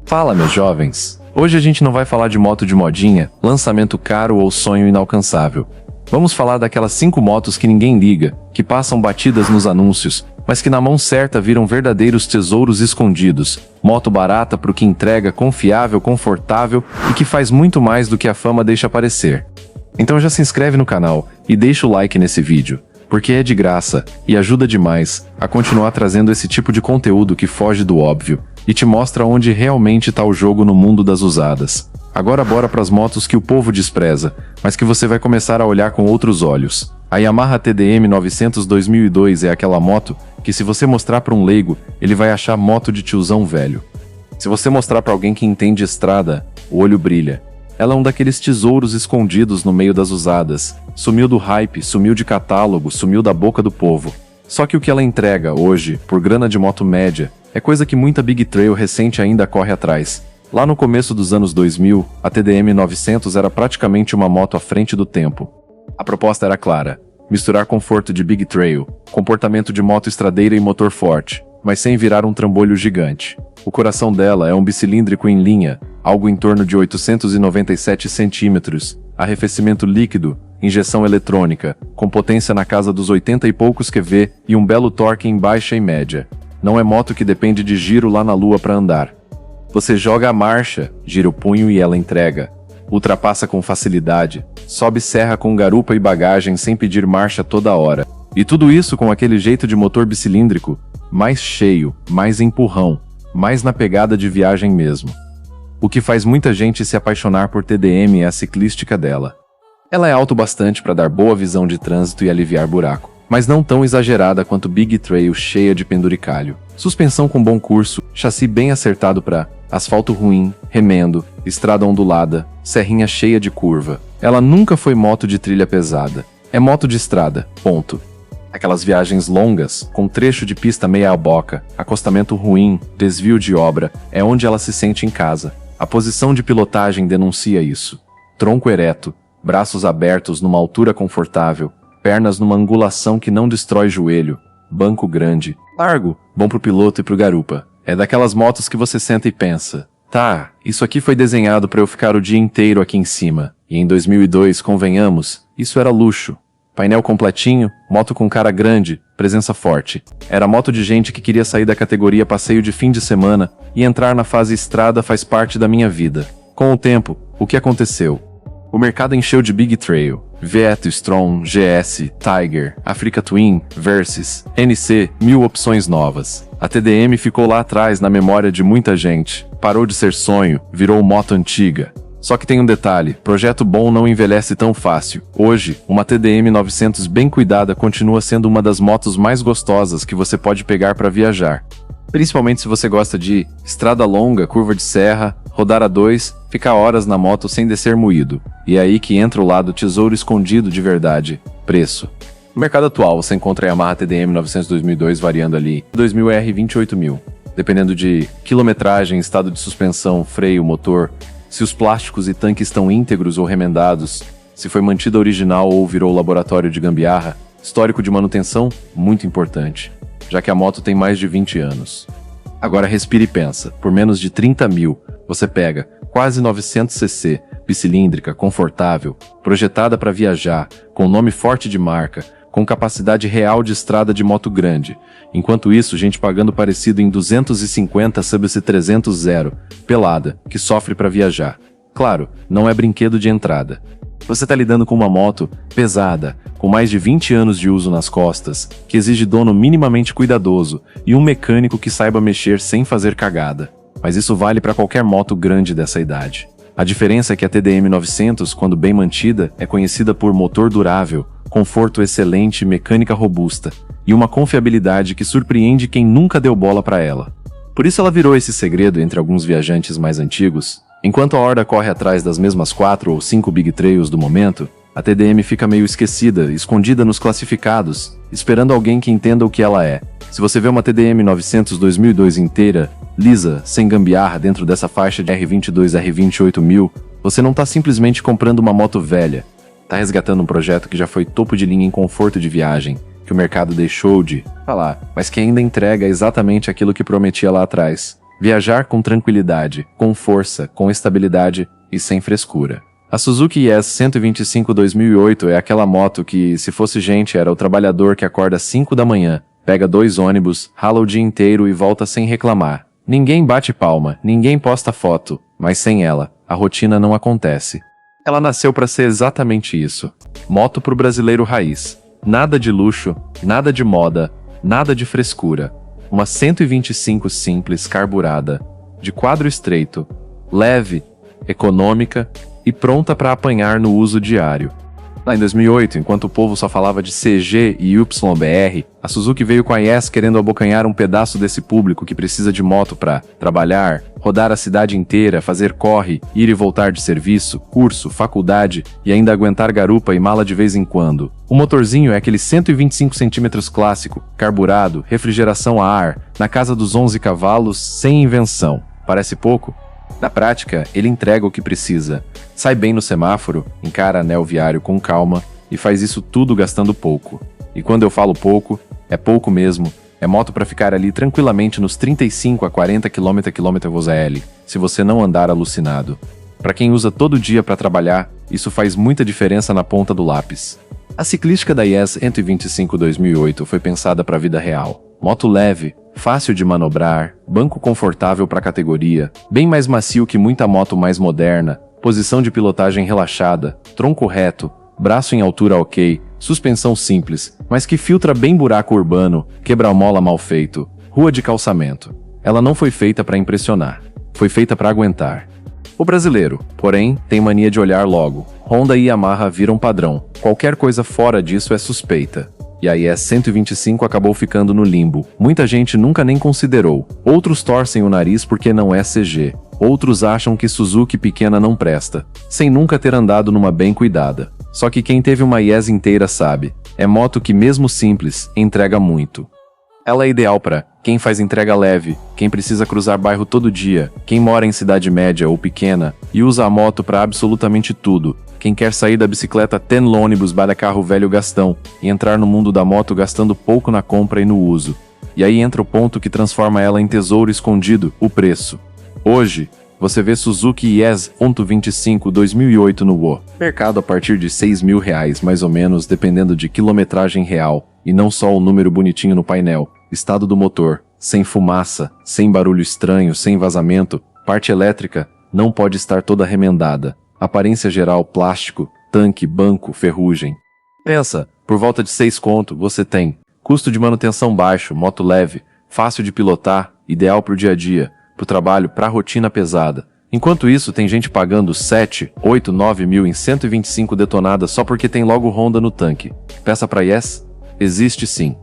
Fala, meus jovens! Hoje a gente não vai falar de moto de modinha, lançamento caro ou sonho inalcançável. Vamos falar daquelas 5 motos que ninguém liga, que passam batidas nos anúncios, mas que na mão certa viram verdadeiros tesouros escondidos. Moto barata pro que entrega, confiável, confortável e que faz muito mais do que a fama deixa parecer. Então já se inscreve no canal e deixa o like nesse vídeo, porque é de graça e ajuda demais a continuar trazendo esse tipo de conteúdo que foge do óbvio e te mostra onde realmente tá o jogo no mundo das usadas. Agora bora pras motos que o povo despreza, mas que você vai começar a olhar com outros olhos. A Yamaha TDM 900 2002 é aquela moto que se você mostrar para um leigo, ele vai achar moto de tiozão velho. Se você mostrar para alguém que entende estrada, o olho brilha. Ela é um daqueles tesouros escondidos no meio das usadas. Sumiu do hype, sumiu de catálogo, sumiu da boca do povo. Só que o que ela entrega hoje, por grana de moto média, é coisa que muita Big Trail recente ainda corre atrás. Lá no começo dos anos 2000, a TDM 900 era praticamente uma moto à frente do tempo. A proposta era clara: misturar conforto de Big Trail, comportamento de moto estradeira e motor forte, mas sem virar um trambolho gigante. O coração dela é um bicilíndrico em linha, algo em torno de 897 centímetros, arrefecimento líquido, injeção eletrônica, com potência na casa dos 80 e poucos kV e um belo torque em baixa e média. Não é moto que depende de giro lá na lua para andar. Você joga a marcha, gira o punho e ela entrega. Ultrapassa com facilidade, sobe serra com garupa e bagagem sem pedir marcha toda hora. E tudo isso com aquele jeito de motor bicilíndrico, mais cheio, mais empurrão, mais na pegada de viagem mesmo. O que faz muita gente se apaixonar por TDM é a ciclística dela. Ela é alto bastante para dar boa visão de trânsito e aliviar buraco, mas não tão exagerada quanto Big Trail cheia de penduricalho. Suspensão com bom curso, chassi bem acertado para asfalto ruim, remendo, estrada ondulada, serrinha cheia de curva. Ela nunca foi moto de trilha pesada. É moto de estrada, ponto. Aquelas viagens longas, com trecho de pista meia boca, acostamento ruim, desvio de obra, é onde ela se sente em casa. A posição de pilotagem denuncia isso. Tronco ereto, braços abertos numa altura confortável, pernas numa angulação que não destrói joelho, banco grande, largo, bom pro piloto e pro garupa. É daquelas motos que você senta e pensa: tá, isso aqui foi desenhado para eu ficar o dia inteiro aqui em cima. E em 2002, convenhamos, isso era luxo. Painel completinho, moto com cara grande, presença forte. Era moto de gente que queria sair da categoria passeio de fim de semana e entrar na fase estrada faz parte da minha vida. Com o tempo, o que aconteceu? O mercado encheu de Big Trail. Vieto, Strong, GS, Tiger, Africa Twin, Versys, NC, 1000 opções novas. A TDM ficou lá atrás na memória de muita gente. Parou de ser sonho, virou moto antiga. Só que tem um detalhe: projeto bom não envelhece tão fácil. Hoje, uma TDM 900 bem cuidada continua sendo uma das motos mais gostosas que você pode pegar para viajar. Principalmente se você gosta de estrada longa, curva de serra, rodar a 2, ficar horas na moto sem descer moído. E é aí que entra o lado tesouro escondido de verdade: preço. No mercado atual, você encontra a Yamaha TDM 900 2002 variando ali 2000R 28.000. Dependendo de quilometragem, estado de suspensão, freio, motor, se os plásticos e tanques estão íntegros ou remendados, se foi mantida original ou virou laboratório de gambiarra, histórico de manutenção, muito importante, já que a moto tem mais de 20 anos. Agora respira e pensa: por menos de 30 mil, você pega quase 900cc, bicilíndrica, confortável, projetada para viajar, com nome forte de marca, com capacidade real de estrada de moto grande. Enquanto isso, gente pagando parecido em 250 CBC 300 zero, pelada, que sofre para viajar. Claro, não é brinquedo de entrada. Você está lidando com uma moto pesada, com mais de 20 anos de uso nas costas, que exige dono minimamente cuidadoso e um mecânico que saiba mexer sem fazer cagada. Mas isso vale para qualquer moto grande dessa idade. A diferença é que a TDM 900, quando bem mantida, é conhecida por motor durável, conforto excelente, mecânica robusta e uma confiabilidade que surpreende quem nunca deu bola para ela. Por isso ela virou esse segredo entre alguns viajantes mais antigos. Enquanto a horda corre atrás das mesmas 4 ou 5 Big Trails do momento, a TDM fica meio esquecida, escondida nos classificados, esperando alguém que entenda o que ela é. Se você vê uma TDM 900 2002 inteira, lisa, sem gambiarra dentro dessa faixa de R22 R28.000, você não está simplesmente comprando uma moto velha. Está resgatando um projeto que já foi topo de linha em conforto de viagem, que o mercado deixou de falar, mas que ainda entrega exatamente aquilo que prometia lá atrás. Viajar com tranquilidade, com força, com estabilidade e sem frescura. A Suzuki YES 125 2008 é aquela moto que, se fosse gente, era o trabalhador que acorda às 5 da manhã, pega 2 ônibus, rala o dia inteiro e volta sem reclamar. Ninguém bate palma, ninguém posta foto, mas sem ela, a rotina não acontece. Ela nasceu para ser exatamente isso. Moto pro brasileiro raiz. Nada de luxo, nada de moda, nada de frescura. Uma 125 simples carburada, de quadro estreito, leve, econômica e pronta para apanhar no uso diário. Lá em 2008, enquanto o povo só falava de CG e YBR, a Suzuki veio com a YES querendo abocanhar um pedaço desse público que precisa de moto para trabalhar, rodar a cidade inteira, fazer corre, ir e voltar de serviço, curso, faculdade e ainda aguentar garupa e mala de vez em quando. O motorzinho é aquele 125 cm clássico, carburado, refrigeração a ar, na casa dos 11 cavalos, sem invenção. Parece pouco? Na prática, ele entrega o que precisa. Sai bem no semáforo, encara anel viário com calma e faz isso tudo gastando pouco. E quando eu falo pouco, é pouco mesmo. É moto para ficar ali tranquilamente nos 35 a 40 km/h, se você não andar alucinado. Para quem usa todo dia para trabalhar, isso faz muita diferença na ponta do lápis. A ciclística da YES 125 2008 foi pensada para a vida real. Moto leve, fácil de manobrar, banco confortável para a categoria, bem mais macio que muita moto mais moderna, posição de pilotagem relaxada, tronco reto, braço em altura ok, suspensão simples, mas que filtra bem buraco urbano, quebra-mola mal feito, rua de calçamento. Ela não foi feita para impressionar, foi feita para aguentar. O brasileiro, porém, tem mania de olhar logo. Honda e Yamaha viram padrão, qualquer coisa fora disso é suspeita. E a YES 125 acabou ficando no limbo. Muita gente nunca nem considerou. Outros torcem o nariz porque não é CG. Outros acham que Suzuki pequena não presta, sem nunca ter andado numa bem cuidada. Só que quem teve uma YES inteira sabe. É moto que mesmo simples, entrega muito. Ela é ideal para quem faz entrega leve, quem precisa cruzar bairro todo dia, quem mora em cidade média ou pequena e usa a moto para absolutamente tudo. Quem quer sair da bicicleta no ônibus para carro velho gastão e entrar no mundo da moto gastando pouco na compra e no uso. E aí entra o ponto que transforma ela em tesouro escondido, o preço. Hoje, você vê Suzuki YES 125 2008 no mercado a partir de R$6.000 mais ou menos, dependendo de quilometragem real, e não só o número bonitinho no painel, estado do motor, sem fumaça, sem barulho estranho, sem vazamento, parte elétrica, não pode estar toda remendada. Aparência geral, plástico, tanque, banco, ferrugem. Pensa, por volta de 6 conto, você tem custo de manutenção baixo, moto leve, fácil de pilotar, ideal pro dia a dia, pro trabalho, pra rotina pesada. Enquanto isso, tem gente pagando 7, 8, 9 mil em 125 detonadas só porque tem logo Honda no tanque. Peça pra YES? Existe sim.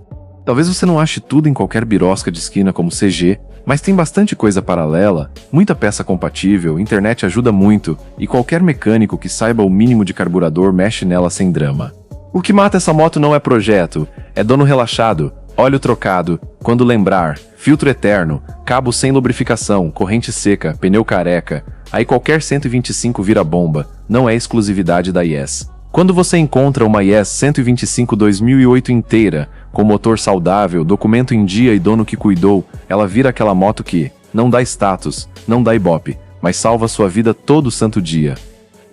Talvez você não ache tudo em qualquer birosca de esquina como CG, mas tem bastante coisa paralela, muita peça compatível, internet ajuda muito, e qualquer mecânico que saiba o mínimo de carburador mexe nela sem drama. O que mata essa moto não é projeto, é dono relaxado, óleo trocado, quando lembrar, filtro eterno, cabo sem lubrificação, corrente seca, pneu careca, aí qualquer 125 vira bomba, não é exclusividade da YES. Quando você encontra uma YES 125 2008 inteira, com motor saudável, documento em dia e dono que cuidou, ela vira aquela moto que não dá status, não dá ibope, mas salva sua vida todo santo dia.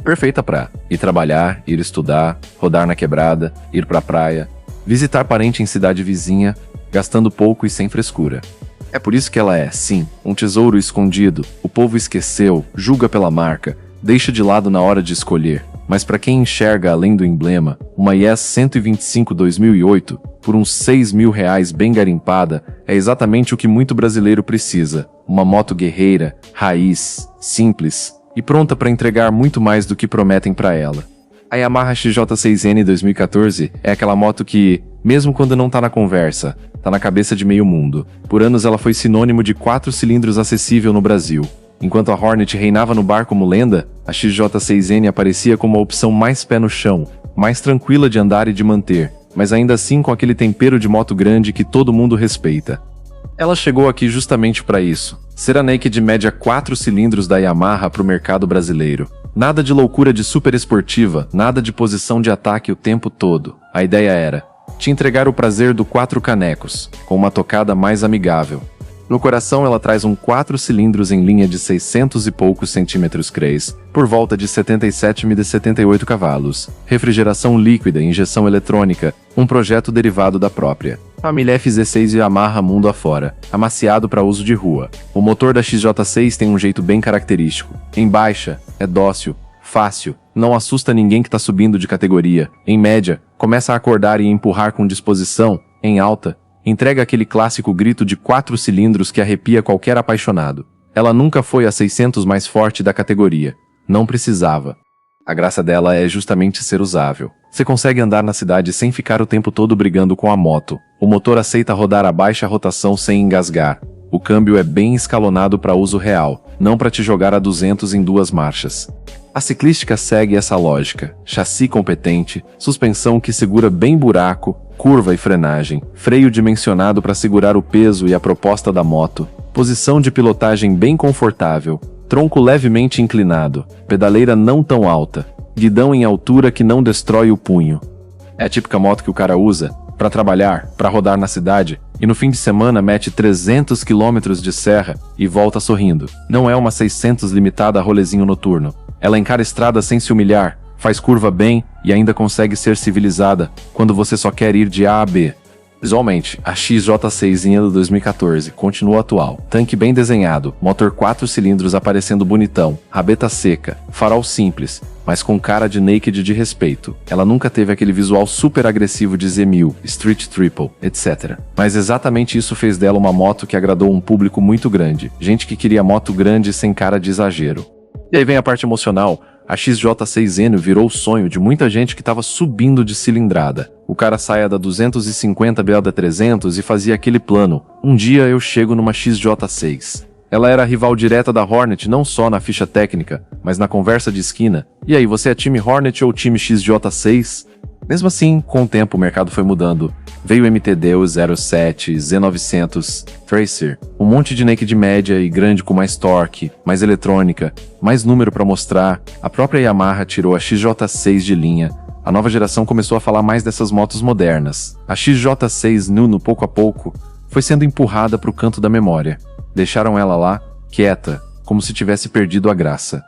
Perfeita pra ir trabalhar, ir estudar, rodar na quebrada, ir pra praia, visitar parente em cidade vizinha, gastando pouco e sem frescura. É por isso que ela é, sim, um tesouro escondido, o povo esqueceu, julga pela marca, deixa de lado na hora de escolher. Mas para quem enxerga além do emblema, uma YES 125 2008, por uns R$6.000 bem garimpada, é exatamente o que muito brasileiro precisa. Uma moto guerreira, raiz, simples e pronta para entregar muito mais do que prometem para ela. A Yamaha XJ6N 2014 é aquela moto que, mesmo quando não tá na conversa, tá na cabeça de meio mundo. Por anos ela foi sinônimo de 4 cilindros acessível no Brasil. Enquanto a Hornet reinava no bar como lenda, a XJ6N aparecia como a opção mais pé no chão, mais tranquila de andar e de manter, mas ainda assim com aquele tempero de moto grande que todo mundo respeita. Ela chegou aqui justamente para isso, ser a naked média 4 cilindros da Yamaha para o mercado brasileiro. Nada de loucura de super esportiva, nada de posição de ataque o tempo todo. A ideia era te entregar o prazer do 4 canecos, com uma tocada mais amigável. No coração ela traz um 4 cilindros em linha de 600 e poucos centímetros CREs, por volta de 77,78 cavalos, refrigeração líquida e injeção eletrônica, um projeto derivado da própria família FZ6 Yamaha mundo afora, amaciado para uso de rua. O motor da XJ6 tem um jeito bem característico. Em baixa, é dócil, fácil, não assusta ninguém que está subindo de categoria. Em média, começa a acordar e empurrar com disposição. Em alta, entrega aquele clássico grito de 4 cilindros que arrepia qualquer apaixonado. Ela nunca foi a 600 mais forte da categoria. Não precisava. A graça dela é justamente ser usável. Você consegue andar na cidade sem ficar o tempo todo brigando com a moto. O motor aceita rodar a baixa rotação sem engasgar. O câmbio é bem escalonado para uso real, não para te jogar a 200 em 2 marchas. A ciclística segue essa lógica. Chassi competente, suspensão que segura bem buraco, curva e frenagem, freio dimensionado para segurar o peso e a proposta da moto, posição de pilotagem bem confortável, tronco levemente inclinado, pedaleira não tão alta, guidão em altura que não destrói o punho. É a típica moto que o cara usa para trabalhar, para rodar na cidade, e no fim de semana mete 300 km de serra e volta sorrindo. Não é uma 600 limitada a rolezinho noturno. Ela encara estrada sem se humilhar, faz curva bem e ainda consegue ser civilizada quando você só quer ir de A a B. Visualmente, a XJ6 do 2014 continua atual. Tanque bem desenhado, motor 4 cilindros aparecendo bonitão, rabeta seca, farol simples, mas com cara de naked de respeito. Ela nunca teve aquele visual super agressivo de Z1000, Street Triple, etc. Mas exatamente isso fez dela uma moto que agradou um público muito grande. Gente que queria moto grande sem cara de exagero. E aí vem a parte emocional. A XJ6N virou o sonho de muita gente que estava subindo de cilindrada. O cara saia da 250 BL 300 e fazia aquele plano: um dia eu chego numa XJ6. Ela era a rival direta da Hornet não só na ficha técnica, mas na conversa de esquina. E aí, você é time Hornet ou time XJ6? Mesmo assim, com o tempo o mercado foi mudando. Veio o MTD, o 07, Z900, Tracer, um monte de naked média e grande com mais torque, mais eletrônica, mais número para mostrar. A própria Yamaha tirou a XJ6 de linha. A nova geração começou a falar mais dessas motos modernas. A XJ6 Nuno, pouco a pouco, foi sendo empurrada para o canto da memória. Deixaram ela lá, quieta, como se tivesse perdido a graça.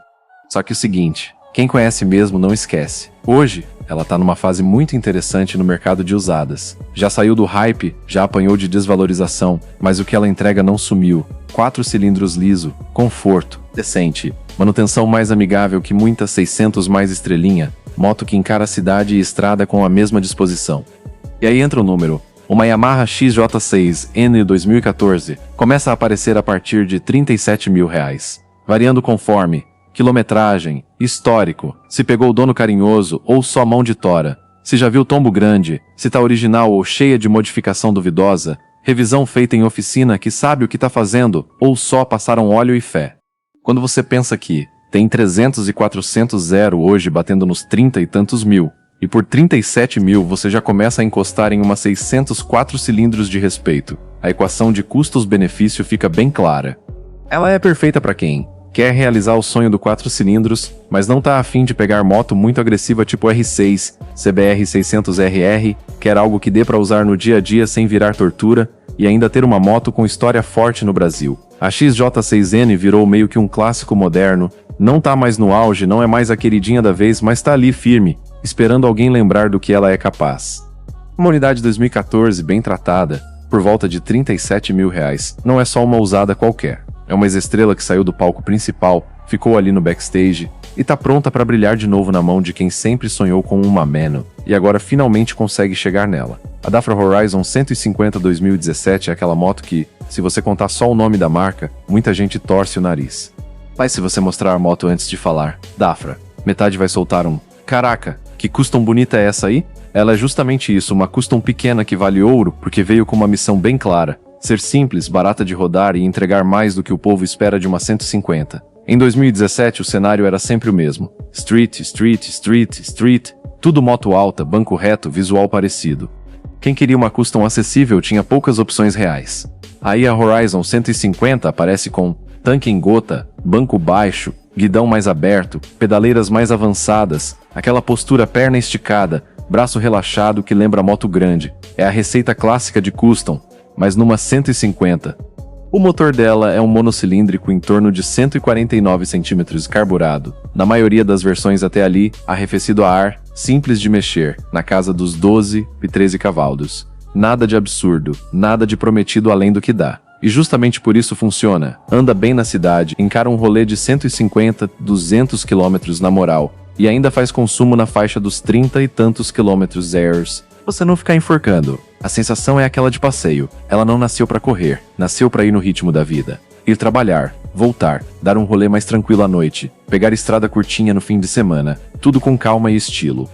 Só que o seguinte, quem conhece mesmo não esquece. Hoje, ela tá numa fase muito interessante no mercado de usadas. Já saiu do hype, já apanhou de desvalorização, mas o que ela entrega não sumiu. 4 cilindros liso, conforto, decente, manutenção mais amigável que muitas 600 mais estrelinha, moto que encara a cidade e estrada com a mesma disposição. E aí entra o número. Uma Yamaha XJ6N 2014 começa a aparecer a partir de R$ 37 mil, variando conforme quilometragem, histórico, se pegou o dono carinhoso ou só mão de tora, se já viu tombo grande, se tá original ou cheia de modificação duvidosa, revisão feita em oficina que sabe o que tá fazendo ou só passaram óleo e fé. Quando você pensa que tem 300 e 400 zero hoje batendo nos 30 e tantos mil, e por 37 mil você já começa a encostar em uma 604 cilindros de respeito, a equação de custo-benefício fica bem clara. Ela é perfeita para quem quer realizar o sonho do 4 cilindros, mas não tá afim de pegar moto muito agressiva tipo R6, CBR 600RR, quer algo que dê para usar no dia a dia sem virar tortura, e ainda ter uma moto com história forte no Brasil. A XJ6N virou meio que um clássico moderno, não tá mais no auge, não é mais a queridinha da vez, mas tá ali firme, esperando alguém lembrar do que ela é capaz. Uma unidade 2014 bem tratada, por volta de R$ 37 mil, não é só uma usada qualquer. É uma ex-estrela que saiu do palco principal, ficou ali no backstage e tá pronta para brilhar de novo na mão de quem sempre sonhou com uma Mano e agora finalmente consegue chegar nela. A Dafra Horizon 150 2017 é aquela moto que, se você contar só o nome da marca, muita gente torce o nariz. Mas se você mostrar a moto antes de falar Dafra, metade vai soltar um "Caraca, que custom bonita é essa aí?" Ela é justamente isso, uma custom pequena que vale ouro porque veio com uma missão bem clara: ser simples, barata de rodar e entregar mais do que o povo espera de uma 150. Em 2017 o cenário era sempre o mesmo. Street, street, street, street, tudo moto alta, banco reto, visual parecido. Quem queria uma custom acessível tinha poucas opções reais. Aí a Horizon 150 aparece com tanque em gota, banco baixo, guidão mais aberto, pedaleiras mais avançadas, aquela postura perna esticada, braço relaxado que lembra moto grande. É a receita clássica de custom, mas numa 150. O motor dela é um monocilíndrico em torno de 149 cm carburado, na maioria das versões até ali, arrefecido a ar, simples de mexer, na casa dos 12 e 13 cavalos. Nada de absurdo, nada de prometido além do que dá. E justamente por isso funciona, anda bem na cidade, encara um rolê de 150, 200 km na moral, e ainda faz consumo na faixa dos 30 e tantos quilômetros airs. Você não ficar enforcando. A sensação é aquela de passeio. Ela não nasceu para correr, nasceu para ir no ritmo da vida. Ir trabalhar, voltar, dar um rolê mais tranquilo à noite, pegar estrada curtinha no fim de semana, tudo com calma e estilo.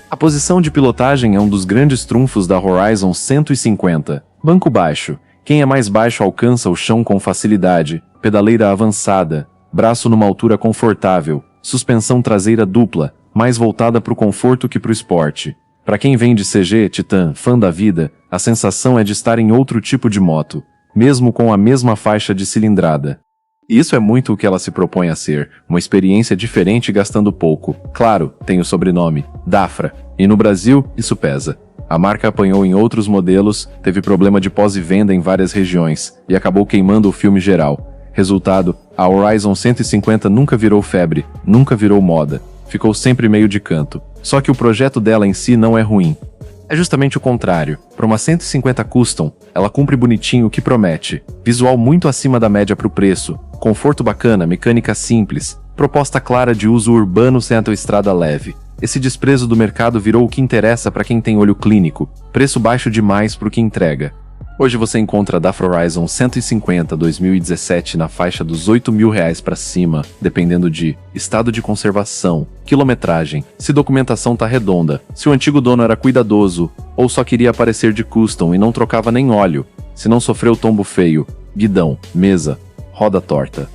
A posição de pilotagem é um dos grandes trunfos da Horizon 150. Banco baixo. Quem é mais baixo alcança o chão com facilidade, pedaleira avançada, braço numa altura confortável, suspensão traseira dupla, mais voltada para o conforto que para o esporte. Para quem vem de CG, Titan, fã da vida, a sensação é de estar em outro tipo de moto, mesmo com a mesma faixa de cilindrada. E isso é muito o que ela se propõe a ser, uma experiência diferente gastando pouco. Claro, tem o sobrenome, Dafra, e no Brasil, isso pesa. A marca apanhou em outros modelos, teve problema de pós e venda em várias regiões, e acabou queimando o filme geral. Resultado, a Horizon 150 nunca virou febre, nunca virou moda. Ficou sempre meio de canto. Só que o projeto dela em si não é ruim. É justamente o contrário. Para uma 150 Custom, ela cumpre bonitinho o que promete. Visual muito acima da média para o preço, conforto bacana, mecânica simples, proposta clara de uso urbano sem autoestrada leve. Esse desprezo do mercado virou o que interessa para quem tem olho clínico, preço baixo demais para o que entrega. Hoje você encontra a Dafra Horizon 150 2017 na faixa dos R$8.000 para cima, dependendo de estado de conservação, quilometragem, se documentação tá redonda, se o antigo dono era cuidadoso, ou só queria aparecer de custom e não trocava nem óleo, se não sofreu tombo feio, guidão, mesa, roda torta.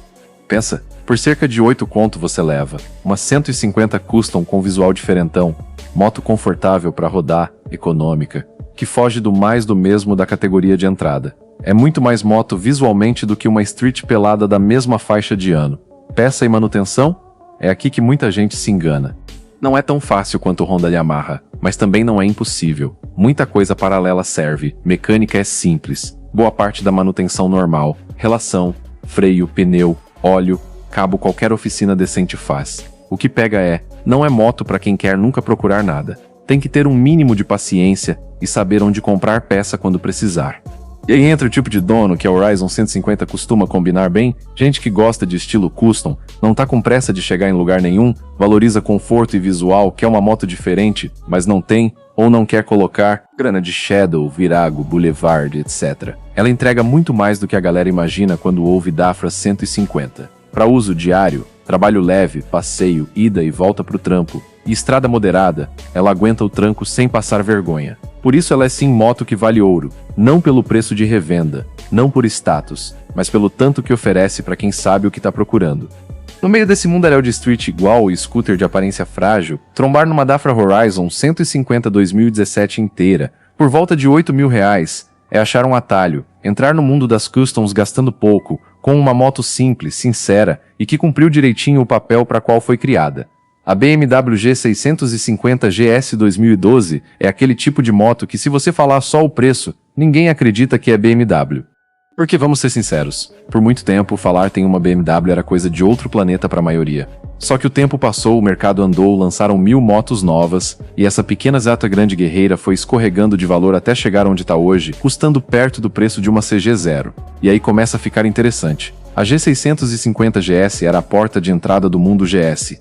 Pensa, por cerca de 8 conto você leva uma 150 Custom com visual diferentão, moto confortável para rodar, econômica, que foge do mais do mesmo da categoria de entrada. É muito mais moto visualmente do que uma street pelada da mesma faixa de ano. Peça e manutenção? É aqui que muita gente se engana. Não é tão fácil quanto o Honda Yamaha, mas também não é impossível. Muita coisa paralela serve, mecânica é simples, boa parte da manutenção normal, relação, freio, pneu, óleo, cabo qualquer oficina decente faz. O que pega não é moto para quem quer nunca procurar nada. Tem que ter um mínimo de paciência e saber onde comprar peça quando precisar. E aí entra o tipo de dono que a Horizon 150 costuma combinar bem, gente que gosta de estilo custom, não tá com pressa de chegar em lugar nenhum, valoriza conforto e visual, quer uma moto diferente, mas não tem, ou não quer colocar grana de Shadow, Virago, Boulevard, etc. Ela entrega muito mais do que a galera imagina quando ouve Dafra 150. Para uso diário, trabalho leve, passeio, ida e volta pro trampo, e estrada moderada, ela aguenta o tranco sem passar vergonha. Por isso ela é sim moto que vale ouro, não pelo preço de revenda, não por status, mas pelo tanto que oferece para quem sabe o que tá procurando. No meio desse mundaréu de street igual o scooter de aparência frágil, trombar numa Dafra Horizon 150 2017 inteira, por volta de R$8.000, é achar um atalho, entrar no mundo das customs gastando pouco, com uma moto simples, sincera e que cumpriu direitinho o papel para qual foi criada. A BMW G650 GS 2012 é aquele tipo de moto que se você falar só o preço, ninguém acredita que é BMW. Porque vamos ser sinceros, por muito tempo falar tem uma BMW era coisa de outro planeta para a maioria. Só que o tempo passou, o mercado andou, lançaram 1000 motos novas, e essa pequena Zata grande guerreira foi escorregando de valor até chegar onde está hoje, custando perto do preço de uma CG0. E aí começa a ficar interessante. A G650 GS era a porta de entrada do mundo GS.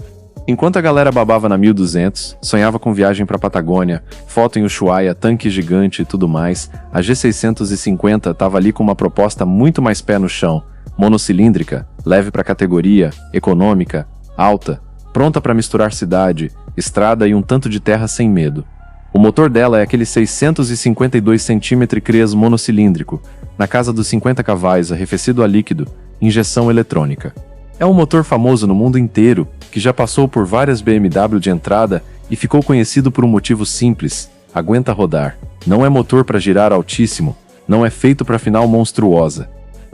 Enquanto a galera babava na 1200, sonhava com viagem pra Patagônia, foto em Ushuaia, tanque gigante e tudo mais, a G650 tava ali com uma proposta muito mais pé no chão, monocilíndrica, leve pra categoria, econômica, alta, pronta pra misturar cidade, estrada e um tanto de terra sem medo. O motor dela é aquele 652 cm crias monocilíndrico, na casa dos 50 cavalos, arrefecido a líquido, injeção eletrônica. É um motor famoso no mundo inteiro, que já passou por várias BMW de entrada e ficou conhecido por um motivo simples: aguenta rodar. Não é motor para girar altíssimo, não é feito para final monstruosa.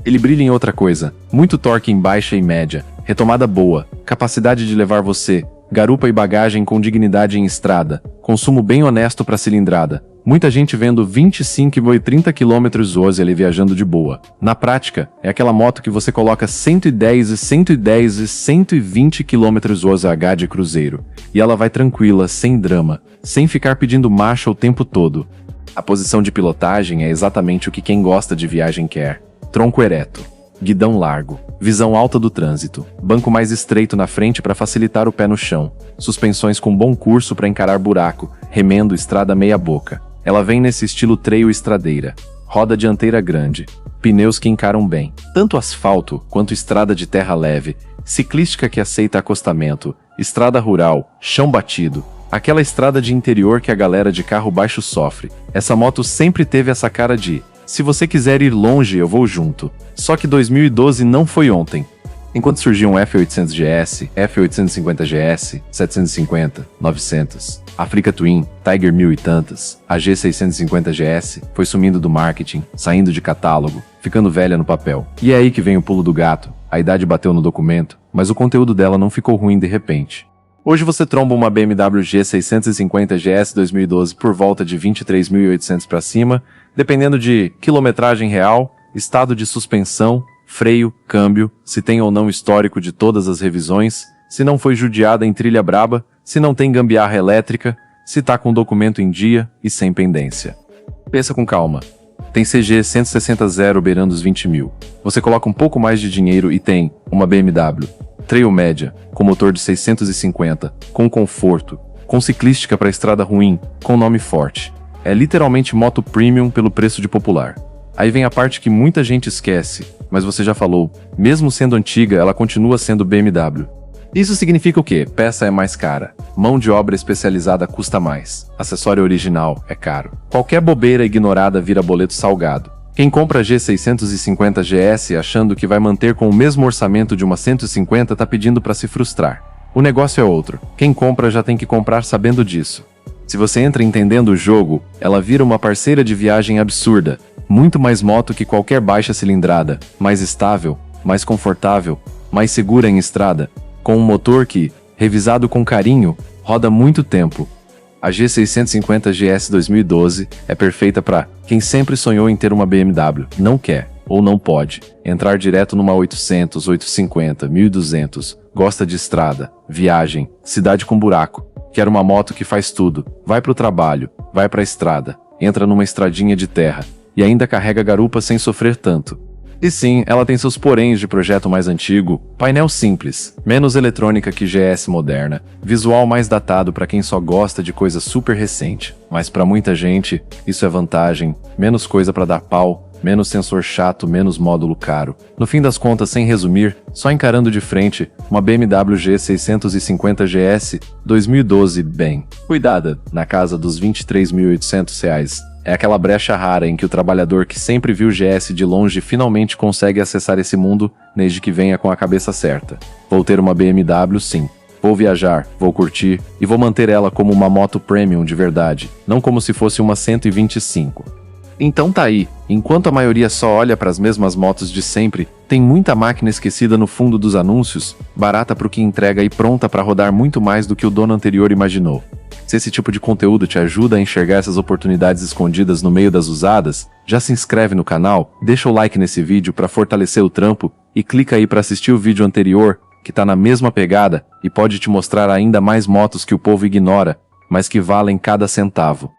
Ele brilha em outra coisa: muito torque em baixa e média, retomada boa, capacidade de levar você, garupa e bagagem com dignidade em estrada, consumo bem honesto para cilindrada. Muita gente vendo 25 e 30 km hoje ali viajando de boa. Na prática, é aquela moto que você coloca 110 e 120 km hoje H de cruzeiro. E ela vai tranquila, sem drama, sem ficar pedindo marcha o tempo todo. A posição de pilotagem é exatamente o que quem gosta de viagem quer. Tronco ereto, guidão largo, visão alta do trânsito, banco mais estreito na frente para facilitar o pé no chão, suspensões com bom curso para encarar buraco, remendo estrada meia boca. Ela vem nesse estilo trail estradeira, roda dianteira grande, pneus que encaram bem, tanto asfalto quanto estrada de terra leve, ciclística que aceita acostamento, estrada rural, chão batido, aquela estrada de interior que a galera de carro baixo sofre. Essa moto sempre teve essa cara de: se você quiser ir longe, eu vou junto. Só que 2012 não foi ontem. Enquanto surgiam F800 GS, F850 GS, 750, 900, Africa Twin, Tiger 1000 e tantas, a G650 GS foi sumindo do marketing, saindo de catálogo, ficando velha no papel. E é aí que vem o pulo do gato. A idade bateu no documento, mas o conteúdo dela não ficou ruim de repente. Hoje você tromba uma BMW G650 GS 2012 por volta de 23.800 para cima, dependendo de quilometragem real, estado de suspensão, freio, câmbio, se tem ou não histórico de todas as revisões, se não foi judiada em trilha braba, se não tem gambiarra elétrica, se tá com documento em dia e sem pendência. Pensa com calma. Tem CG 160 beirando os 20 mil. Você coloca um pouco mais de dinheiro e tem uma BMW Trail média, com motor de 650, com conforto, com ciclística para estrada ruim, com nome forte. É literalmente moto premium pelo preço de popular. Aí vem a parte que muita gente esquece, mas você já falou, mesmo sendo antiga, ela continua sendo BMW. Isso significa o quê? Peça é mais cara, mão de obra especializada custa mais, acessório original é caro. Qualquer bobeira ignorada vira boleto salgado. Quem compra a G650 GS achando que vai manter com o mesmo orçamento de uma 150 tá pedindo para se frustrar. O negócio é outro, quem compra já tem que comprar sabendo disso. Se você entra entendendo o jogo, ela vira uma parceira de viagem absurda, muito mais moto que qualquer baixa cilindrada, mais estável, mais confortável, mais segura em estrada, com um motor que, revisado com carinho, roda muito tempo. A G650 GS 2012 é perfeita para quem sempre sonhou em ter uma BMW, não quer, ou não pode, entrar direto numa 800, 850, 1200, gosta de estrada, viagem, cidade com buraco, quer uma moto que faz tudo, vai pro trabalho, vai pra estrada, entra numa estradinha de terra, e ainda carrega garupa sem sofrer tanto. E sim, ela tem seus poréns de projeto mais antigo, painel simples, menos eletrônica que GS moderna, visual mais datado para quem só gosta de coisa super recente, mas para muita gente, isso é vantagem, menos coisa para dar pau, menos sensor chato, menos módulo caro. No fim das contas, sem resumir, só encarando de frente, uma BMW G650 GS 2012 bem cuidada, na casa dos R$23.800. É aquela brecha rara em que o trabalhador que sempre viu GS de longe finalmente consegue acessar esse mundo, desde que venha com a cabeça certa. Vou ter uma BMW sim. Vou viajar, vou curtir, e vou manter ela como uma moto premium de verdade, não como se fosse uma 125. Então tá aí, enquanto a maioria só olha para as mesmas motos de sempre, tem muita máquina esquecida no fundo dos anúncios, barata pro que entrega e pronta para rodar muito mais do que o dono anterior imaginou. Se esse tipo de conteúdo te ajuda a enxergar essas oportunidades escondidas no meio das usadas, já se inscreve no canal, deixa o like nesse vídeo para fortalecer o trampo e clica aí para assistir o vídeo anterior, que tá na mesma pegada e pode te mostrar ainda mais motos que o povo ignora, mas que valem cada centavo.